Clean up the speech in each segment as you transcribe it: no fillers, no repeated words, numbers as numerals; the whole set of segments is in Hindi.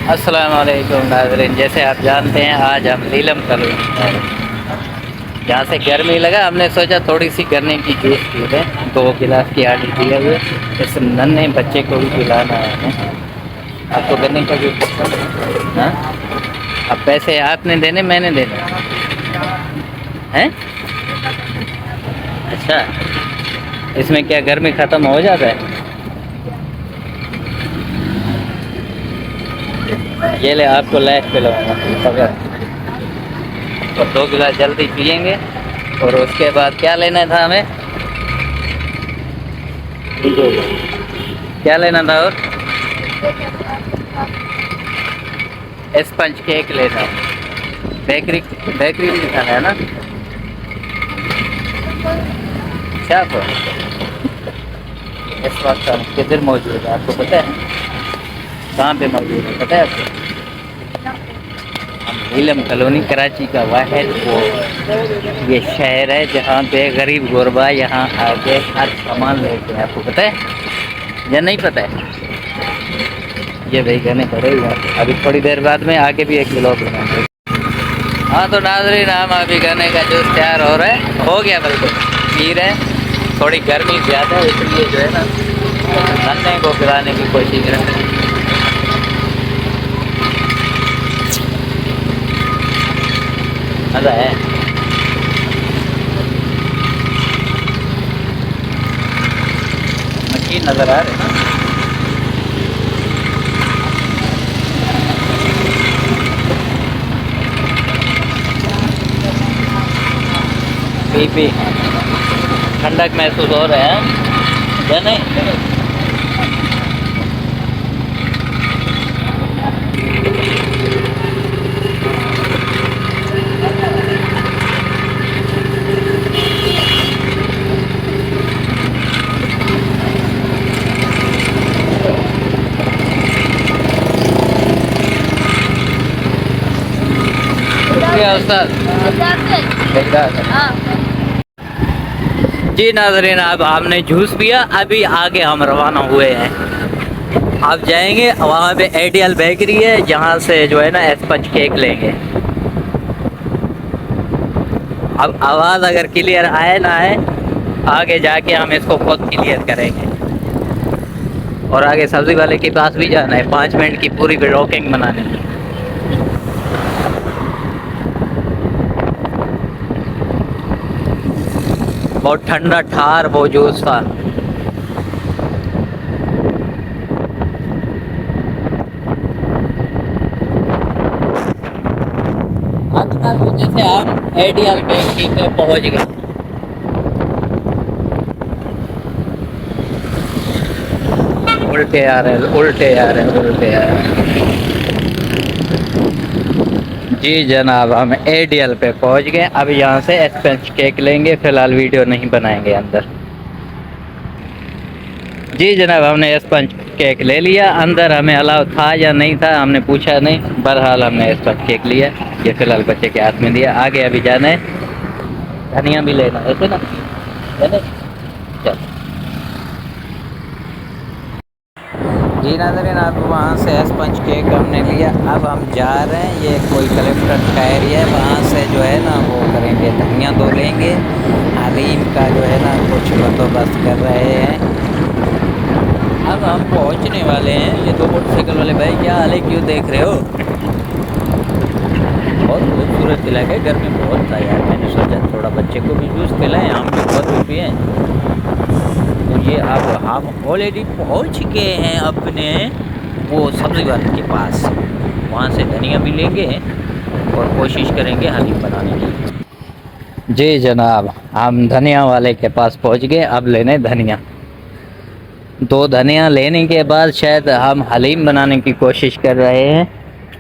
अस्सलाम वालेकुम नाज़रीन। जैसे आप जानते हैं आज हम नीलम कॉलोनी में हैं। जहाँ से गर्मी लगा हमने सोचा थोड़ी सी गन्ने की जूस पी लें। 2 गिलास की आधी दिए हुए इस नन्हे बच्चे को भी पिलाना है हमें। आपको गन्ने का जूस पसंद है? हाँ, अब पैसे आपने देने मैंने देने हैं? अच्छा, इसमें क्या गर्मी ख़त्म हो जाता है? ये ले आपको लाइफ पिलाऊंगा पकड़। और 2 गिलास जल्दी पियेंगे। और उसके बाद क्या लेना था हमें? क्या लेना था? और स्पंज केक लेना है। बेकरी बेकरी में खाना है ना? क्या आपको इस वक्त हम किधर मौजूद है आपको पता है? कहाँ पे मौजूद है पता है आपको? हम नीलम कॉलोनी कराची का वाहिद वो ये शहर है जहाँ पे गरीब गुरबा यहाँ आके हर सामान लेते हैं। आपको पता है या नहीं पता है? ये भाई कहने पड़े अभी थोड़ी देर बाद में आगे भी एक ब्लॉग बनाएंगे। हाँ तो नाज़रीन हम अभी गन्ने का जूस तैयार हो रहा है, हो गया बिल्कुल पी रहे हैं। थोड़ी गर्मी ज़्यादा है इसलिए जो है ना गन्ने को पिलाने की कोशिश करें। मज़ा है। मशीन नज़र आ रही है ना? पी पी ठंडक महसूस हो रहा है या नहीं? क्या उस्ताद? जी नाज़रीन अब हमने जूस पिया, अभी आगे हम रवाना हुए हैं। आप जाएंगे वहाँ पे एडियल बेकरी है जहाँ से जो है ना स्पंज केक लेंगे। अब आवाज़ अगर क्लियर आए ना आए आगे जाके हम इसको खुद क्लियर करेंगे। और आगे सब्ज़ी वाले के पास भी जाना है 5 मिनट की पूरी ब्लॉगिंग बनाने की। बहुत ठंडा ठार वो जूस था। जैसे आप एडियल बेकरी पे पहुंच गए। उल्टे आ रहे हैं उल्टे आ रहे हैं उल्टे आ रहे हैं। जी जनाब हम एडियल पे पहुंच गए। अब यहाँ से स्पंज केक लेंगे, फिलहाल वीडियो नहीं बनाएंगे अंदर। जी जनाब हमने स्पंज केक ले लिया। अंदर हमें अलाउ था या नहीं था हमने पूछा नहीं, बहरहाल हमने स्पंज केक लिया। ये फिलहाल बच्चे के हाथ में दिया। आगे अभी जाना है, धनिया भी लेना है ऐसे ना, है ना? चल जी नाज़रीन अब वहाँ से स्पंज केक हमने लिया। अब हम जा रहे हैं, ये कोई कलेक्टर का एरिया है, वहाँ से जो है ना वो करेंगे धनिया दो लेंगे। हलीम का जो है ना कुछ बंदोबस्त कर रहे हैं। अब हम पहुंचने वाले हैं। ये दो मोटरसाइकिल वाले भाई क्या हाल है, क्यों देख रहे हो? बहुत खूबसूरत इलाका है, गर्मी बहुत था यार। मैंने सोचा थोड़ा बच्चे को भी जूस पिलाएं, हम भी बहुत भी पिए। तो ये अब हम ऑलरेडी पहुंच गए हैं अपने वो सब्ज़ी वाले के पास। वहाँ से धनिया भी लेंगे और कोशिश करेंगे हलीम बनाने की। जी जनाब हम धनिया वाले के पास पहुँच गए। अब लेने धनिया, 2 धनिया लेने के बाद शायद हम हलीम बनाने की कोशिश कर रहे हैं।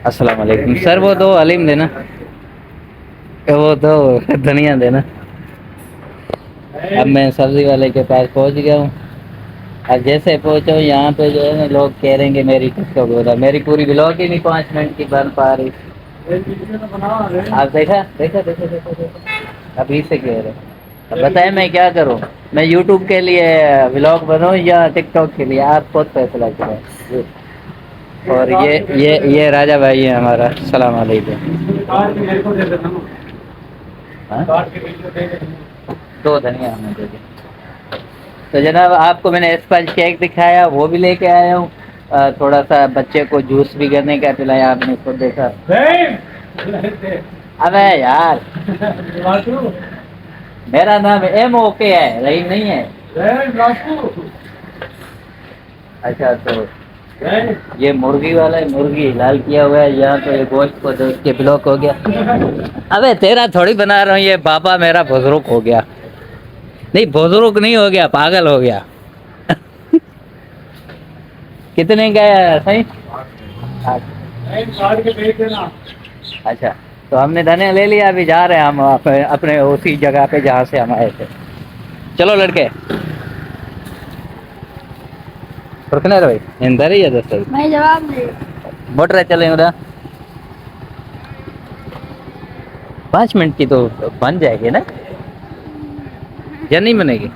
अस्सलाम वालेकुम सर, वो 2 हलीम देना, वो 2 धनिया देना। अब मैं सब्ज़ी वाले के पास पहुंच गया हूँ। अब जैसे पहुँचा हूँ यहाँ पे जो है ना लोग कह रहे हैं कि मेरी टिकटॉक हो रहा, मेरी पूरी ब्लॉग ही नहीं 5 मिनट की बन पा रही। आप देखा देखा देखा देखा देखा अभी से कह रहे। अब बताएं मैं क्या करूं? मैं यूट्यूब के लिए व्लॉग बनाऊं या टिकटॉक के लिए? आप खुद फैसला करें। और ये राजा भाई है हमारा, सलाम अलैकुम। हाँ? दो धनिया हमें दे दी। तो जनाब आपको मैंने स्पंज केक दिखाया, वो भी लेके आया हूँ। थोड़ा सा बच्चे को जूस भी करने का पिलाया, आपने खुद देखा। अबे यार मेरा नाम MOK है, रहीम नहीं है। अच्छा तो ये मुर्गी वाला है, मुर्गी लाल किया हुआ है यहाँ, तो ये गोश्त को देख के ब्लॉक हो गया। अबे तेरा थोड़ी बना रहा हूँ, ये बाबा मेरा बुजुर्ग हो गया। नहीं बुजुर्ग नहीं हो गया, पागल हो गया। कितने का है सही? अच्छा तो हमने धनिया ले लिया, अभी जा रहे हैं हम अपने उसी जगह पे जहाँ से हम आए थे। चलो लड़के रुकने भाई इंदर ही है दोस्तों, मैं जवाब दे। बोट रहे चले उधर। 5 मिनट की तो बन जाएगी ना, या नहीं बनेगी?